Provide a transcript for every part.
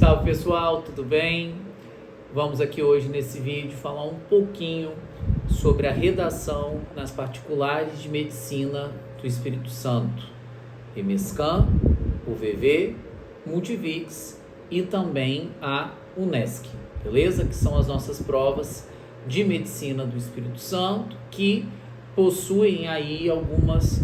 Salve pessoal, tudo bem? Vamos aqui hoje nesse vídeo falar um pouquinho sobre a redação nas particulares de medicina do Espírito Santo, EMESCAM, UVV, Multivix e também a UNESC, beleza? Que são as nossas provas de medicina do Espírito Santo que possuem aí algumas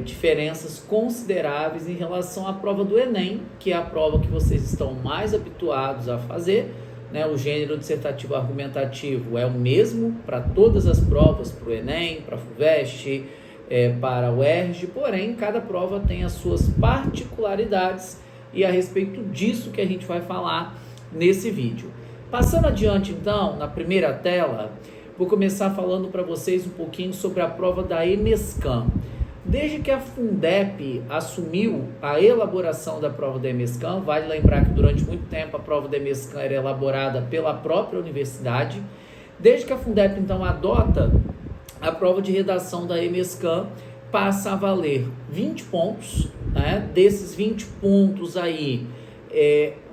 diferenças consideráveis em relação à prova do Enem, que é a prova que vocês estão mais habituados a fazer, né? O gênero dissertativo argumentativo é o mesmo para todas as provas, para o Enem, para a FUVEST, para o UERJ, porém cada prova tem as suas particularidades e é a respeito disso que a gente vai falar nesse vídeo. Passando adiante então, na primeira tela, vou começar falando para vocês um pouquinho sobre a prova da EMESCAM. Desde que a Fundep assumiu a elaboração da prova da EMESCAM, vale lembrar que durante muito tempo a prova da EMESCAM era elaborada pela própria universidade. Desde que a Fundep então adota a prova de redação da EMESCAM, passa a valer 20 pontos, né? Desses 20 pontos aí,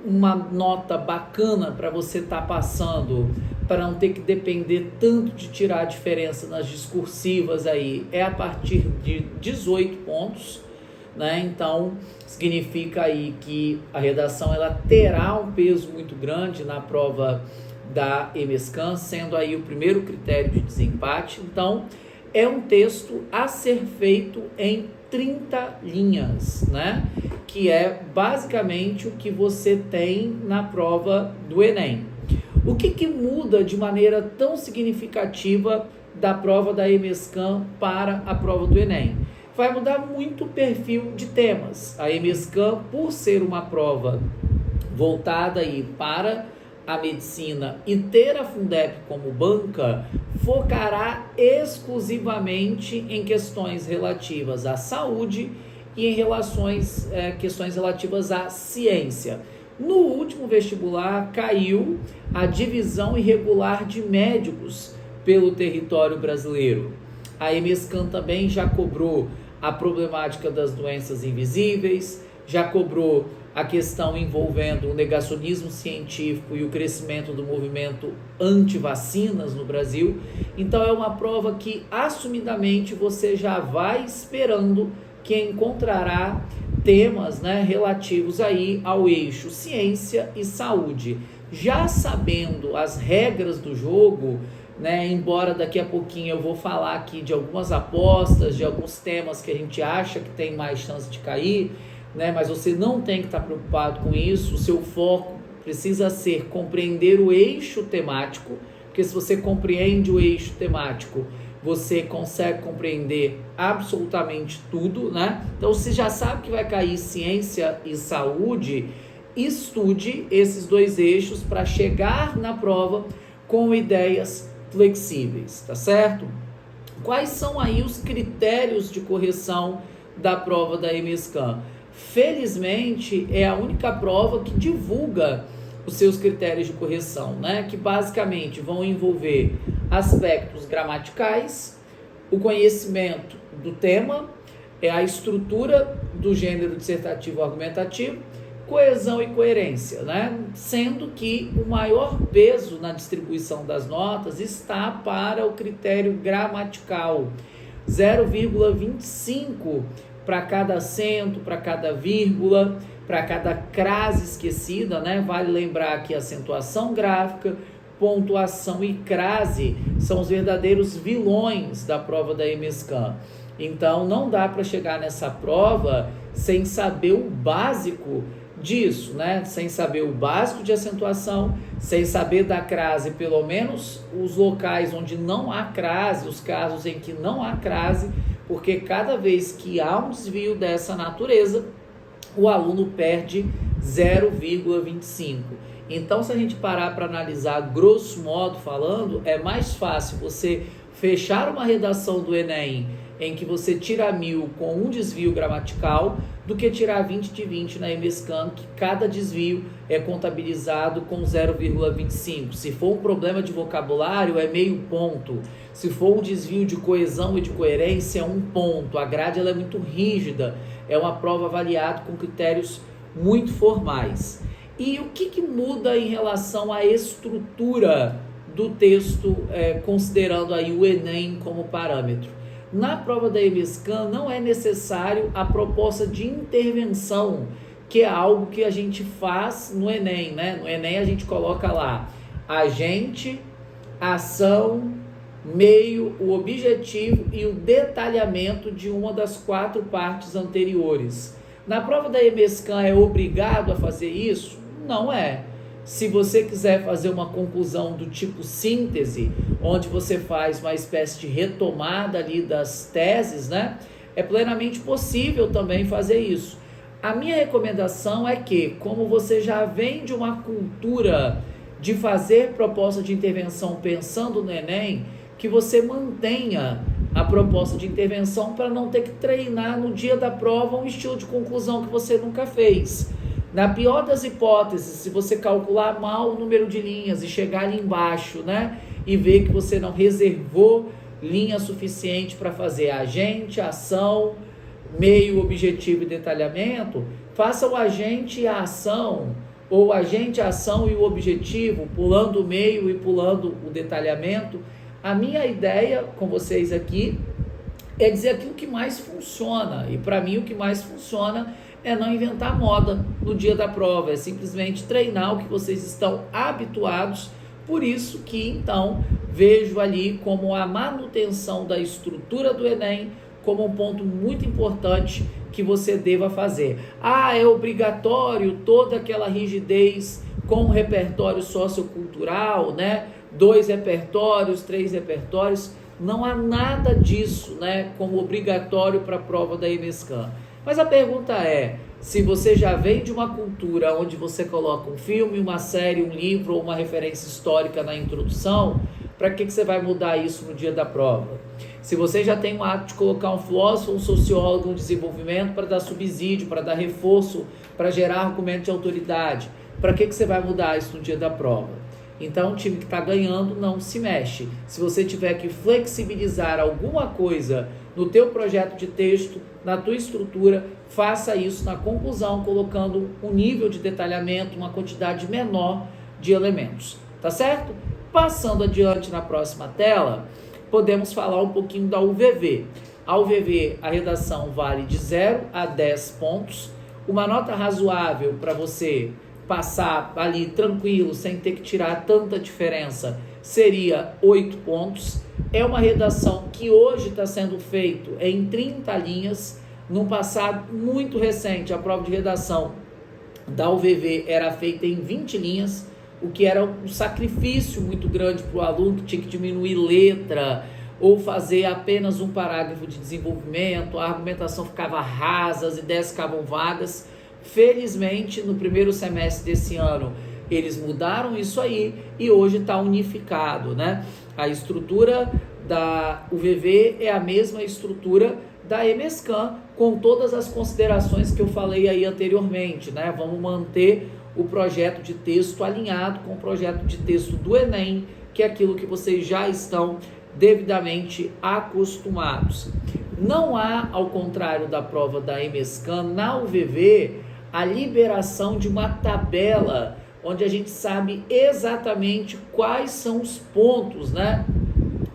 uma nota bacana para você estar passando, para não ter que depender tanto de tirar a diferença nas discursivas aí, é a partir de 18 pontos, né? Então, significa aí que a redação ela terá um peso muito grande na prova da EMESCAM, sendo aí o primeiro critério de desempate. Então, é um texto a ser feito em 30 linhas, né? Que é basicamente o que você tem na prova do Enem. O que muda de maneira tão significativa da prova da EMESCAM para a prova do Enem? Vai mudar muito o perfil de temas. A EMESCAM, por ser uma prova voltada aí para a medicina e ter a Fundep como banca, focará exclusivamente em questões relativas à saúde e em questões relativas à ciência. No último vestibular caiu a divisão irregular de médicos pelo território brasileiro. A EMESCAM também já cobrou a problemática das doenças invisíveis, já cobrou a questão envolvendo o negacionismo científico e o crescimento do movimento anti-vacinas no Brasil. Então é uma prova que assumidamente você já vai esperando que encontrará temas, né, relativos aí ao eixo ciência e saúde. Já sabendo as regras do jogo, né, embora daqui a pouquinho eu vou falar aqui de algumas apostas, de alguns temas que a gente acha que tem mais chance de cair, né, mas você não tem que estar preocupado com isso. O seu foco precisa ser compreender o eixo temático, porque se você compreende o eixo temático, você consegue compreender absolutamente tudo, né? Então, você já sabe que vai cair ciência e saúde, estude esses dois eixos para chegar na prova com ideias flexíveis, tá certo? Quais são aí os critérios de correção da prova da EMESCAM? Felizmente, é a única prova que divulga os seus critérios de correção, né? Que basicamente vão envolver aspectos gramaticais, o conhecimento do tema, a estrutura do gênero dissertativo argumentativo, coesão e coerência, né? Sendo que o maior peso na distribuição das notas está para o critério gramatical, 0,25 para cada acento, para cada vírgula, para cada crase esquecida, né? Vale lembrar que acentuação gráfica, pontuação e crase são os verdadeiros vilões da prova da EMESCAM. Então, não dá para chegar nessa prova sem saber o básico disso, né? Sem saber o básico de acentuação, sem saber da crase, pelo menos os locais onde não há crase, os casos em que não há crase, porque cada vez que há um desvio dessa natureza, o aluno perde 0,25. Então, se a gente parar para analisar, grosso modo falando, é mais fácil você fechar uma redação do Enem em que você tira 1000 com um desvio gramatical do que tirar 20 de 20 na EMESCAM, que cada desvio é contabilizado com 0,25. Se for um problema de vocabulário, é meio ponto. Se for um desvio de coesão e de coerência, é 1 ponto. A grade ela é muito rígida, é uma prova avaliada com critérios muito formais. E o que muda em relação à estrutura do texto, considerando aí o Enem como parâmetro? Na prova da EMESCAN não é necessário a proposta de intervenção, que é algo que a gente faz no Enem, né? No Enem a gente coloca lá agente, ação, meio, o objetivo e o detalhamento de uma das 4 partes anteriores. Na prova da EMESCAN é obrigado a fazer isso? Não é. Se você quiser fazer uma conclusão do tipo síntese, onde você faz uma espécie de retomada ali das teses, né? É plenamente possível também fazer isso. A minha recomendação é que, como você já vem de uma cultura de fazer proposta de intervenção pensando no Enem, que você mantenha a proposta de intervenção para não ter que treinar no dia da prova um estilo de conclusão que você nunca fez. Na pior das hipóteses, se você calcular mal o número de linhas e chegar ali embaixo, né, e ver que você não reservou linha suficiente para fazer agente, ação, meio, objetivo e detalhamento, faça o agente e a ação, ou agente, a ação e o objetivo, pulando o meio e pulando o detalhamento. A minha ideia com vocês aqui é dizer aquilo que mais funciona, e para mim o que mais funciona é não inventar moda no dia da prova, é simplesmente treinar o que vocês estão habituados. Por isso que então vejo ali como a manutenção da estrutura do Enem como um ponto muito importante que você deva fazer. É obrigatório toda aquela rigidez com o repertório sociocultural, né? 2 repertórios, 3 repertórios, não há nada disso, né, como obrigatório para a prova da EMESCAN. Mas a pergunta é, se você já vem de uma cultura onde você coloca um filme, uma série, um livro ou uma referência histórica na introdução, para que você vai mudar isso no dia da prova? Se você já tem o hábito de colocar um filósofo, um sociólogo, um desenvolvimento para dar subsídio, para dar reforço, para gerar argumento de autoridade, para que você vai mudar isso no dia da prova? Então, o time que está ganhando não se mexe. Se você tiver que flexibilizar alguma coisa no teu projeto de texto, na tua estrutura, faça isso na conclusão, colocando um nível de detalhamento, uma quantidade menor de elementos. Tá certo? Passando adiante na próxima tela, podemos falar um pouquinho da UVV. A UVV, a redação vale de 0 a 10 pontos. Uma nota razoável para você passar ali tranquilo, sem ter que tirar tanta diferença, seria 8 pontos. É uma redação que hoje está sendo feito em 30 linhas. No passado muito recente, a prova de redação da UVV era feita em 20 linhas, o que era um sacrifício muito grande para o aluno, que tinha que diminuir letra ou fazer apenas um parágrafo de desenvolvimento, a argumentação ficava rasa, as ideias ficavam vagas. Felizmente, no primeiro semestre desse ano, eles mudaram isso aí e hoje está unificado, né? A estrutura da UVV é a mesma estrutura da EMESCAN, com todas as considerações que eu falei aí anteriormente, né? Vamos manter o projeto de texto alinhado com o projeto de texto do Enem, que é aquilo que vocês já estão devidamente acostumados. Não há, ao contrário da prova da EMESCAN, na UVV, a liberação de uma tabela onde a gente sabe exatamente quais são os pontos, né,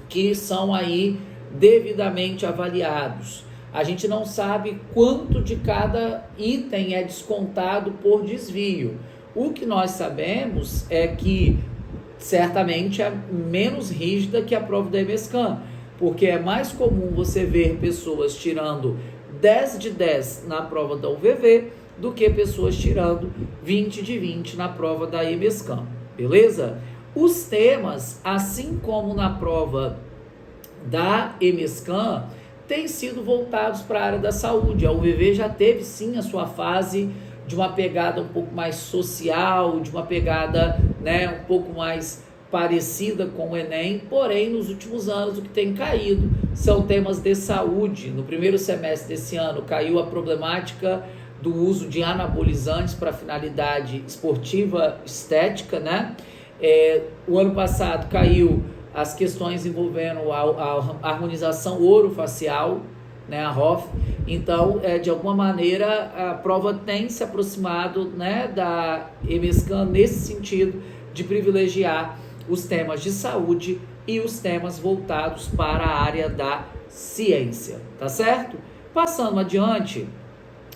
que são aí devidamente avaliados. A gente não sabe quanto de cada item é descontado por desvio. O que nós sabemos é que certamente é menos rígida que a prova da EMESCAN, porque é mais comum você ver pessoas tirando 10 de 10 na prova da UVV do que pessoas tirando 20 de 20 na prova da EMESCAN, beleza? Os temas, assim como na prova da EMESCAN, têm sido voltados para a área da saúde. A UVV já teve sim a sua fase de uma pegada um pouco mais social, de uma pegada, né, um pouco mais parecida com o Enem, porém nos últimos anos o que tem caído são temas de saúde. No primeiro semestre desse ano caiu a problemática do uso de anabolizantes para finalidade esportiva estética, né? O ano passado caiu as questões envolvendo a harmonização orofacial, né, a ROF. Então, de alguma maneira, a prova tem se aproximado, né, da EMESCAN nesse sentido de privilegiar os temas de saúde e os temas voltados para a área da ciência, tá certo? Passando adiante,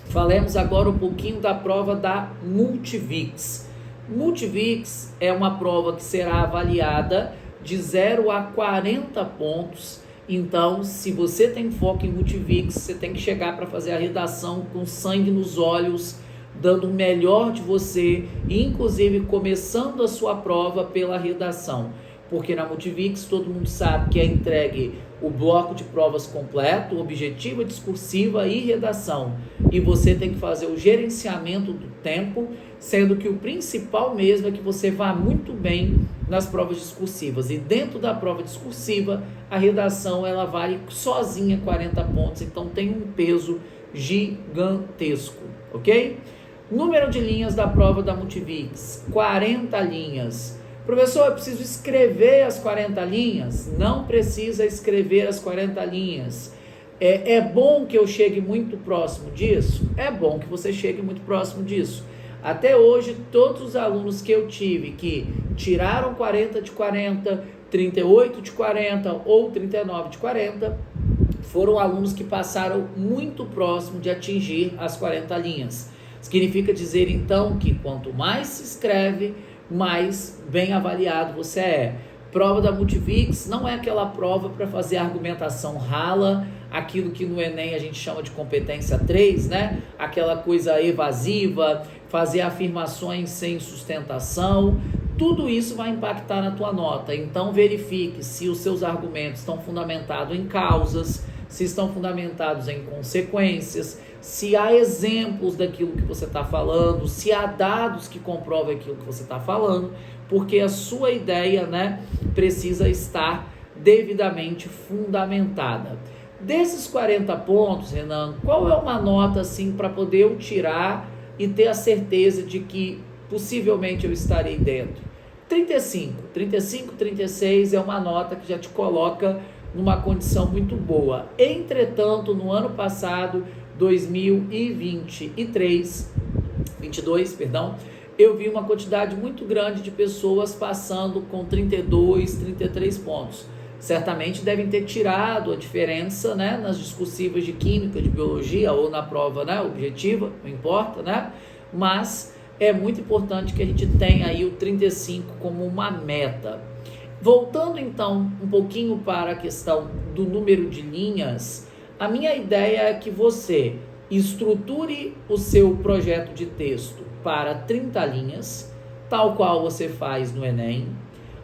falemos agora um pouquinho da prova da Multivix. Multivix é uma prova que será avaliada de 0 a 40 pontos. Então, se você tem foco em Multivix, você tem que chegar para fazer a redação com sangue nos olhos, dando o melhor de você, e inclusive começando a sua prova pela redação. Porque na Multivix todo mundo sabe que é entregue o bloco de provas completo, objetiva, discursiva e redação. E você tem que fazer o gerenciamento do tempo, sendo que o principal mesmo é que você vá muito bem nas provas discursivas. E dentro da prova discursiva, a redação ela vale sozinha 40 pontos, então tem um peso gigantesco, ok? Número de linhas da prova da Multivix, 40 linhas. Professor, eu preciso escrever as 40 linhas? Não precisa escrever as 40 linhas. É bom que eu chegue muito próximo disso? É bom que você chegue muito próximo disso. Até hoje, todos os alunos que eu tive que tiraram 40 de 40, 38 de 40 ou 39 de 40, foram alunos que passaram muito próximo de atingir as 40 linhas. Significa dizer, então, que quanto mais se escreve, mais bem avaliado você é. Prova da Multivix não é aquela prova para fazer argumentação rala, aquilo que no Enem a gente chama de competência 3, né? Aquela coisa evasiva, fazer afirmações sem sustentação. Tudo isso vai impactar na tua nota. Então verifique se os seus argumentos estão fundamentados em causas, se estão fundamentados em consequências, se há exemplos daquilo que você está falando, se há dados que comprovam aquilo que você está falando, porque a sua ideia, né, precisa estar devidamente fundamentada. Desses 40 pontos, Renan, qual é uma nota assim para poder eu tirar e ter a certeza de que possivelmente eu estarei dentro? 35, 36 é uma nota que já te coloca numa condição muito boa. Entretanto, no ano passado, 2022, eu vi uma quantidade muito grande de pessoas passando com 32, 33 pontos. Certamente devem ter tirado a diferença, né, nas discursivas de química, de biologia ou na prova, né, objetiva, não importa, né? Mas é muito importante que a gente tenha aí o 35 como uma meta. Voltando então um pouquinho para a questão do número de linhas, a minha ideia é que você estruture o seu projeto de texto para 30 linhas, tal qual você faz no Enem,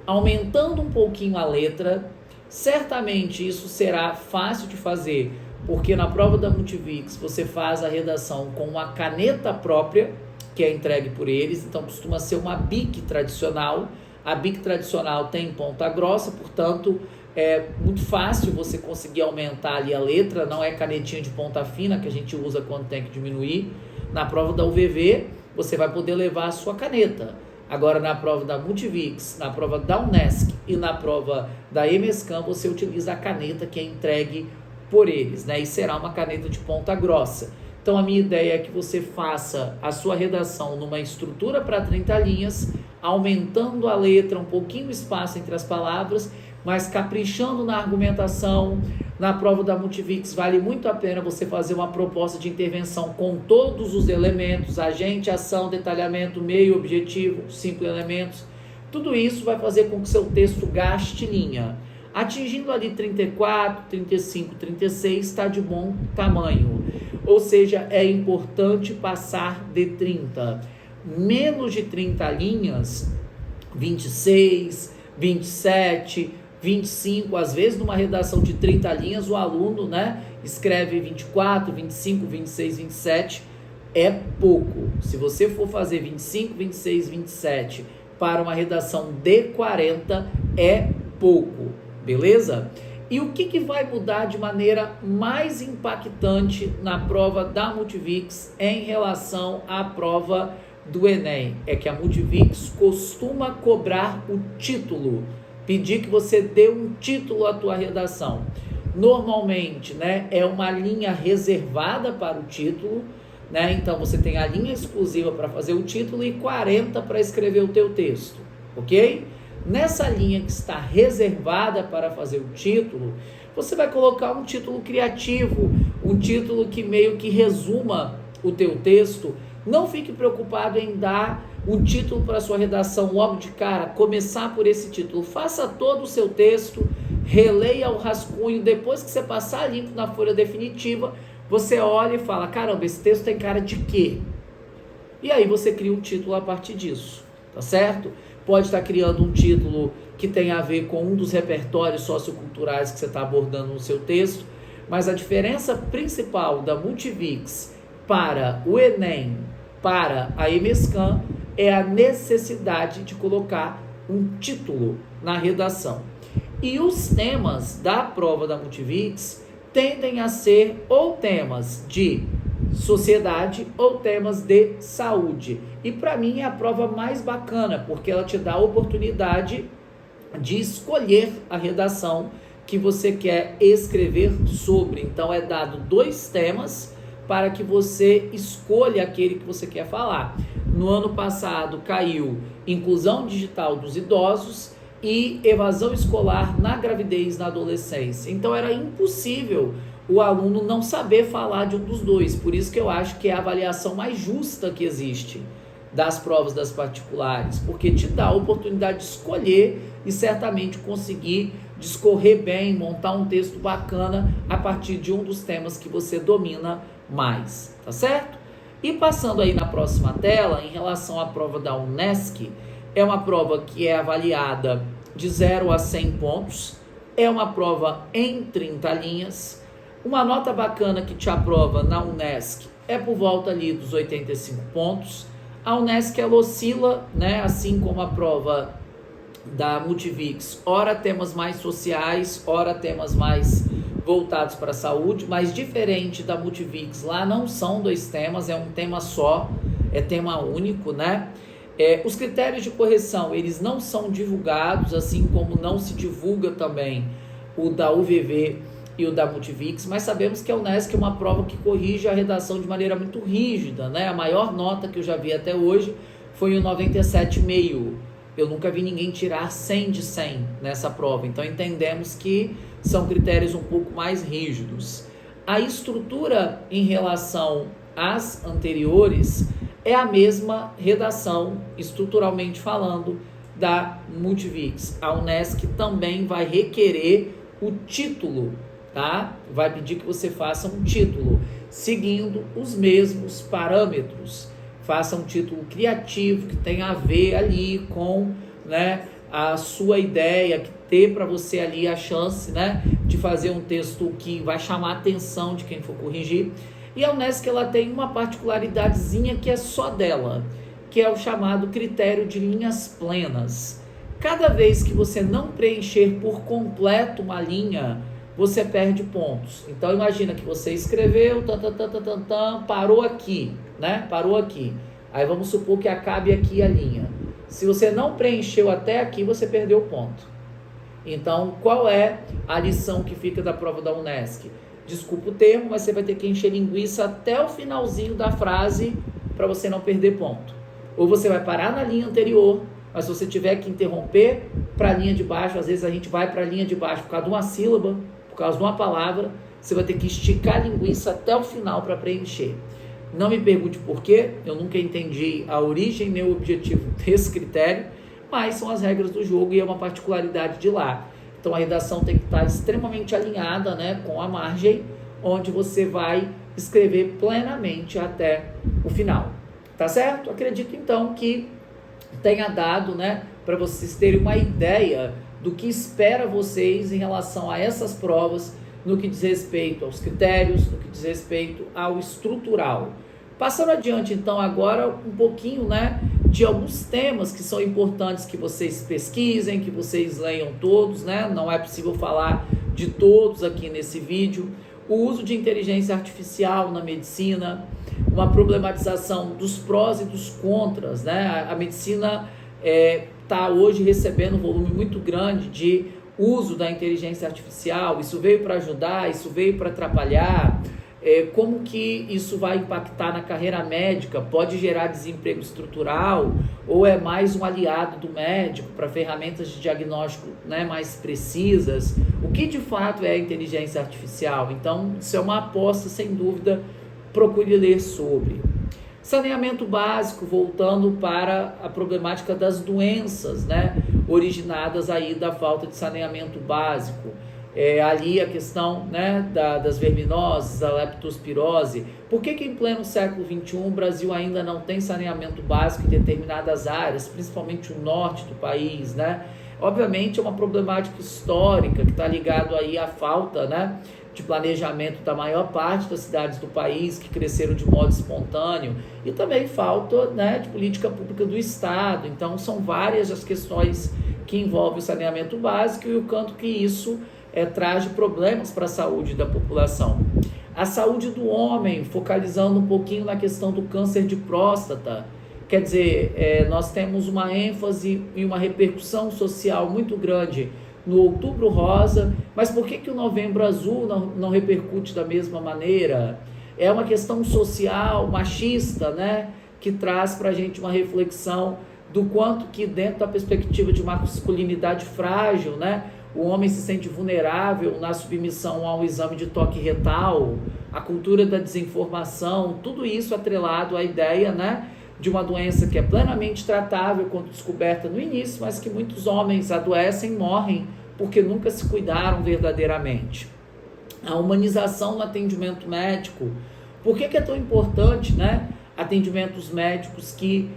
aumentando um pouquinho a letra. Certamente isso será fácil de fazer, porque na prova da Multivix você faz a redação com uma caneta própria, que é entregue por eles, então costuma ser uma BIC tradicional. A BIC tradicional tem ponta grossa, portanto, é muito fácil você conseguir aumentar ali a letra, não é canetinha de ponta fina que a gente usa quando tem que diminuir. Na prova da UVV, você vai poder levar a sua caneta. Agora, na prova da Multivix, na prova da Unesc e na prova da EMESCAN, você utiliza a caneta que é entregue por eles, né? E será uma caneta de ponta grossa. Então, a minha ideia é que você faça a sua redação numa estrutura para 30 linhas, aumentando a letra, um pouquinho o espaço entre as palavras, mas caprichando na argumentação. Na prova da Multivix vale muito a pena você fazer uma proposta de intervenção com todos os elementos, agente, ação, detalhamento, meio, objetivo, 5 elementos. Tudo isso vai fazer com que seu texto gaste linha. Atingindo ali 34, 35, 36, está de bom tamanho. Ou seja, é importante passar de 30. Menos de 30 linhas, 26, 27, 25, às vezes numa redação de 30 linhas, o aluno, né, escreve 24, 25, 26, 27, é pouco. Se você for fazer 25, 26, 27 para uma redação de 40, é pouco, beleza? E o que vai mudar de maneira mais impactante na prova da Multivix em relação à prova do Enem? É que a Multivix costuma cobrar o título, pedir que você dê um título à tua redação. Normalmente, né, é uma linha reservada para o título, né? Então você tem a linha exclusiva para fazer o título e 40 para escrever o teu texto, ok? Nessa linha que está reservada para fazer o título, você vai colocar um título criativo, um título que meio que resuma o teu texto. Não fique preocupado em dar um título para a sua redação logo de cara, começar por esse título. Faça todo o seu texto, releia o rascunho, depois que você passar limpo na folha definitiva, você olha e fala, caramba, esse texto tem cara de quê? E aí você cria um título a partir disso, tá certo? Pode estar criando um título que tem a ver com um dos repertórios socioculturais que você está abordando no seu texto, mas a diferença principal da Multivix para o Enem, para a EMESCAN, é a necessidade de colocar um título na redação. E os temas da prova da Multivix tendem a ser ou temas de sociedade ou temas de saúde. E para mim é a prova mais bacana, porque ela te dá a oportunidade de escolher a redação que você quer escrever sobre. Então é dado 2 temas para que você escolha aquele que você quer falar. No ano passado caiu inclusão digital dos idosos e evasão escolar na gravidez na adolescência. Então era impossível o aluno não saber falar de um dos 2. Por isso que eu acho que é a avaliação mais justa que existe das provas das particulares, porque te dá a oportunidade de escolher e certamente conseguir discorrer bem, montar um texto bacana a partir de um dos temas que você domina mais, tá certo? E passando aí na próxima tela, em relação à prova da UNESC, é uma prova que é avaliada de 0 a 100 pontos, é uma prova em 30 linhas, uma nota bacana que te aprova na UNESC é por volta ali dos 85 pontos. A UNESC ela oscila, né, assim como a prova da Multivix, ora temas mais sociais, ora temas mais voltados para a saúde, mas diferente da Multivix, lá não são 2 temas, é um tema só, é tema único, né? Os critérios de correção, eles não são divulgados, assim como não se divulga também o da UVV e o da Multivix, mas sabemos que a UNESC é uma prova que corrige a redação de maneira muito rígida, né? A maior nota que eu já vi até hoje foi o 97,5. Eu nunca vi ninguém tirar 100 de 100 nessa prova, então entendemos que são critérios um pouco mais rígidos. A estrutura em relação às anteriores é a mesma redação, estruturalmente falando, da Multivix. A UNESC também vai requerer o título, tá? Vai pedir que você faça um título, seguindo os mesmos parâmetros. Faça um título criativo, que tenha a ver ali com, né, a sua ideia, que dê para você ali a chance, né, de fazer um texto que vai chamar a atenção de quem for corrigir. E a UNESC ela tem uma particularidadezinha que é só dela, que é o chamado critério de linhas plenas. Cada vez que você não preencher por completo uma linha, você perde pontos. Então imagina que você escreveu, parou aqui, né? Parou aqui. Aí vamos supor que acabe aqui a linha. Se você não preencheu até aqui, você perdeu o ponto. Então, qual é a lição que fica da prova da UNESC? Desculpa o termo, mas você vai ter que encher linguiça até o finalzinho da frase para você não perder ponto. Ou você vai parar na linha anterior, mas se você tiver que interromper para a linha de baixo, às vezes a gente vai para a linha de baixo por causa de uma sílaba, por causa de uma palavra, você vai ter que esticar a linguiça até o final para preencher. Não me pergunte por quê, eu nunca entendi a origem nem o objetivo desse critério, mas são as regras do jogo e é uma particularidade de lá. Então a redação tem que estar extremamente alinhada, né, com a margem, onde você vai escrever plenamente até o final. Tá certo? Acredito então que tenha dado, né, para vocês terem uma ideia do que espera vocês em relação a essas provas, no que diz respeito aos critérios, no que diz respeito ao estrutural. Passando adiante, então, agora um pouquinho, né, de alguns temas que são importantes que vocês pesquisem, que vocês leiam todos, né? Não é possível falar de todos aqui nesse vídeo. O uso de inteligência artificial na medicina, uma problematização dos prós e dos contras, né? A medicina está hoje recebendo um volume muito grande de uso da inteligência artificial, isso veio para ajudar, isso veio para atrapalhar, como que isso vai impactar na carreira médica, pode gerar desemprego estrutural, ou é mais um aliado do médico para ferramentas de diagnóstico, né, mais precisas, o que de fato é a inteligência artificial? Então, isso é uma aposta, sem dúvida, procure ler sobre. Saneamento básico, voltando para a problemática das doenças, né, originadas aí da falta de saneamento básico. Ali a questão, né, das verminoses, da leptospirose. Por que em pleno século XXI o Brasil ainda não tem saneamento básico em determinadas áreas, principalmente o norte do país, né? Obviamente é uma problemática histórica que está ligado aí à falta, né, de planejamento da maior parte das cidades do país, que cresceram de modo espontâneo, e também falta, né, de política pública do Estado. Então são várias as questões que envolvem o saneamento básico e o quanto que isso traz problemas para a saúde da população. A saúde do homem, focalizando um pouquinho na questão do câncer de próstata, quer dizer, nós temos uma ênfase e uma repercussão social muito grande no Outubro Rosa, mas por que o Novembro Azul não repercute da mesma maneira? É uma questão social, machista, né, que traz para a gente uma reflexão do quanto que dentro da perspectiva de masculinidade frágil, né, o homem se sente vulnerável na submissão ao exame de toque retal, a cultura da desinformação, tudo isso atrelado à ideia, né, de uma doença que é plenamente tratável quando descoberta no início, mas que muitos homens adoecem e morrem porque nunca se cuidaram verdadeiramente. A humanização no atendimento médico. Por que é tão importante, né, atendimentos médicos que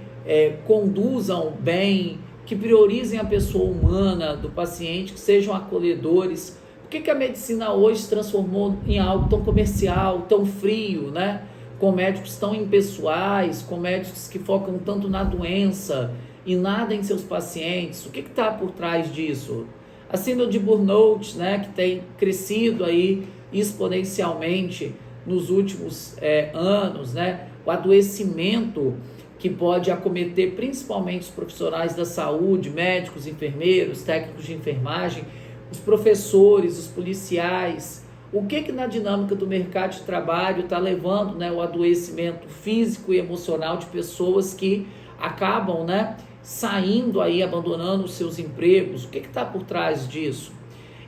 conduzam bem, que priorizem a pessoa humana do paciente, que sejam acolhedores? Por que a medicina hoje se transformou em algo tão comercial, tão frio, né? Com médicos tão impessoais, com médicos que focam tanto na doença e nada em seus pacientes? O que está por trás disso? A síndrome de burnout, né, que tem crescido aí exponencialmente nos últimos anos, né? O adoecimento que pode acometer principalmente os profissionais da saúde, médicos, enfermeiros, técnicos de enfermagem, os professores, os policiais. O que na dinâmica do mercado de trabalho está levando, né, o adoecimento físico e emocional de pessoas que acabam, né, saindo aí, abandonando os seus empregos? O que está por trás disso?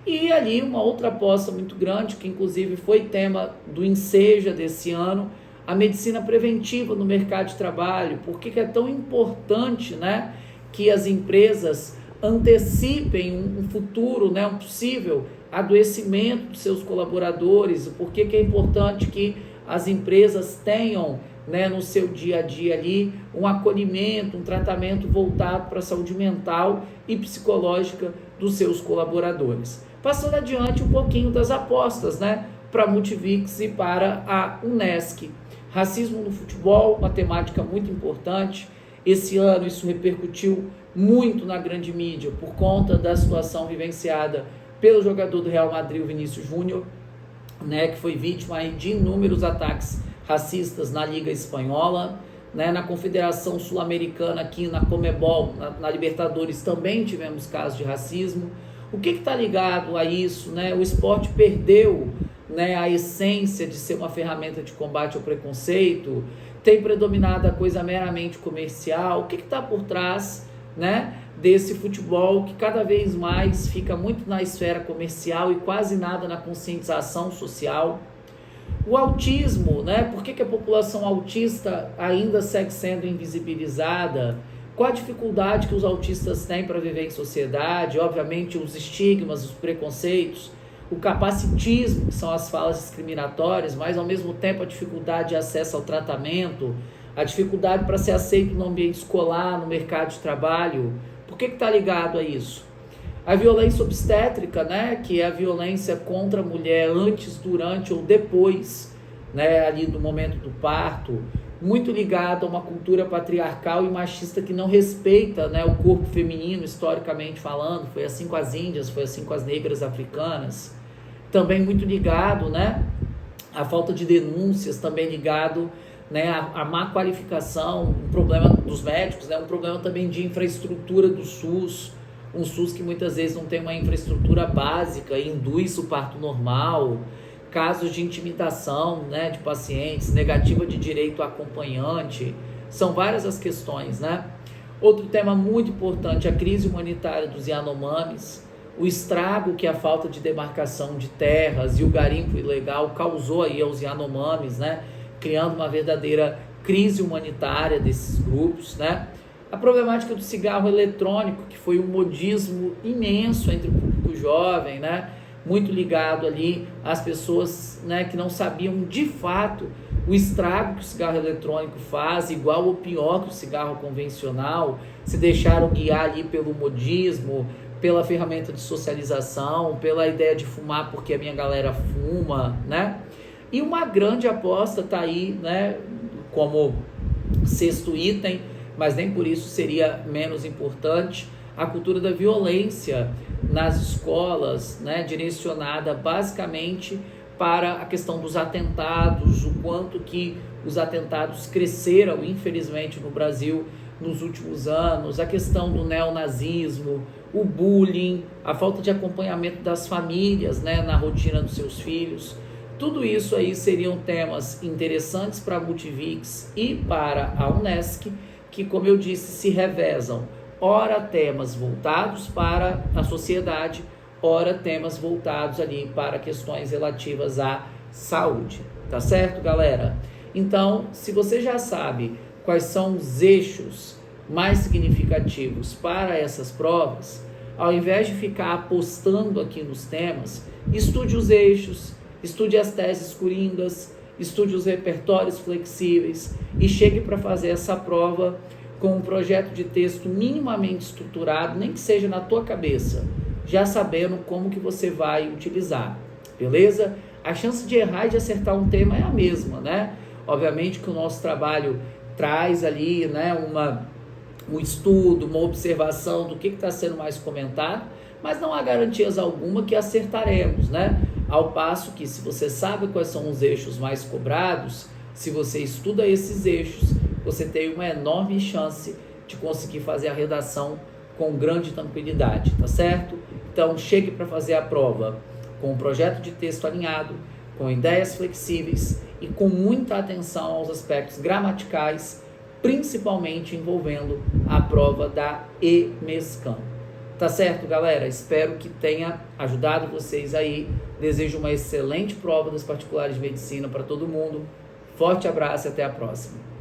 E ali uma outra aposta muito grande, que inclusive foi tema do Enseja desse ano, a medicina preventiva no mercado de trabalho. Por que é tão importante, né, que as empresas antecipem um futuro, né, um possível adoecimento dos seus colaboradores? Por que é importante que as empresas tenham, né, no seu dia a dia ali um acolhimento, um tratamento voltado para a saúde mental e psicológica dos seus colaboradores? Passando adiante um pouquinho das apostas, né, para a Multivix e para a Unesc. Racismo no futebol, uma temática muito importante. Esse ano isso repercutiu muito na grande mídia por conta da situação vivenciada pelo jogador do Real Madrid, o Vinícius Júnior, né, que foi vítima aí de inúmeros ataques racistas na Liga Espanhola, né, na Confederação Sul-Americana, aqui na Conmebol, na Libertadores também tivemos casos de racismo. O que está ligado a isso, né? O esporte perdeu, né, a essência de ser uma ferramenta de combate ao preconceito, tem predominado a coisa meramente comercial. O que está por trás, né, desse futebol que cada vez mais fica muito na esfera comercial e quase nada na conscientização social? O autismo, né? Por que a população autista ainda segue sendo invisibilizada? Qual a dificuldade que os autistas têm para viver em sociedade? Obviamente os estigmas, os preconceitos, o capacitismo, que são as falas discriminatórias, mas ao mesmo tempo a dificuldade de acesso ao tratamento, a dificuldade para ser aceito no ambiente escolar, no mercado de trabalho. Por que está ligado a isso? A violência obstétrica, né, que é a violência contra a mulher antes, durante ou depois, né, ali do momento do parto, muito ligado a uma cultura patriarcal e machista que não respeita, né, o corpo feminino, historicamente falando. Foi assim com as índias, foi assim com as negras africanas. Também muito ligado, né, à falta de denúncias, também ligado, né, à má qualificação, um problema dos médicos, né, um problema também de infraestrutura do SUS, um SUS que muitas vezes não tem uma infraestrutura básica, induz o parto normal, casos de intimidação, né, de pacientes, negativa de direito a acompanhante, são várias as questões, né? Outro tema muito importante, a crise humanitária dos Yanomamis, o estrago que a falta de demarcação de terras e o garimpo ilegal causou aí aos Yanomamis, né, criando uma verdadeira crise humanitária desses grupos, né? A problemática do cigarro eletrônico, que foi um modismo imenso entre o público jovem, né? Muito ligado ali às pessoas, né, que não sabiam de fato o estrago que o cigarro eletrônico faz, igual ou pior que o cigarro convencional, se deixaram guiar ali pelo modismo, pela ferramenta de socialização, pela ideia de fumar porque a minha galera fuma, né? E uma grande aposta está aí, né, como sexto item, mas nem por isso seria menos importante, a cultura da violência nas escolas, né, direcionada basicamente para a questão dos atentados, o quanto que os atentados cresceram, infelizmente, no Brasil nos últimos anos, a questão do neonazismo, o bullying, a falta de acompanhamento das famílias, né, na rotina dos seus filhos. Tudo isso aí seriam temas interessantes para a Multivix e para a Unesc, que, como eu disse, se revezam. Ora temas voltados para a sociedade, ora temas voltados ali para questões relativas à saúde. Tá certo, galera? Então, se você já sabe quais são os eixos mais significativos para essas provas, ao invés de ficar apostando aqui nos temas, estude os eixos, estude as teses coringas, estude os repertórios flexíveis e chegue para fazer essa prova com um projeto de texto minimamente estruturado, nem que seja na tua cabeça, já sabendo como que você vai utilizar, beleza? A chance de errar e de acertar um tema é a mesma, né? Obviamente que o nosso trabalho traz ali, né, um estudo, uma observação do que está sendo mais comentado, mas não há garantias alguma que acertaremos, né? Ao passo que, se você sabe quais são os eixos mais cobrados, se você estuda esses eixos, você tem uma enorme chance de conseguir fazer a redação com grande tranquilidade, tá certo? Então, chegue para fazer a prova com um projeto de texto alinhado, com ideias flexíveis e com muita atenção aos aspectos gramaticais, principalmente envolvendo a prova da EMESCAM. Tá certo, galera? Espero que tenha ajudado vocês aí. Desejo uma excelente prova das particulares de medicina para todo mundo. Forte abraço e até a próxima.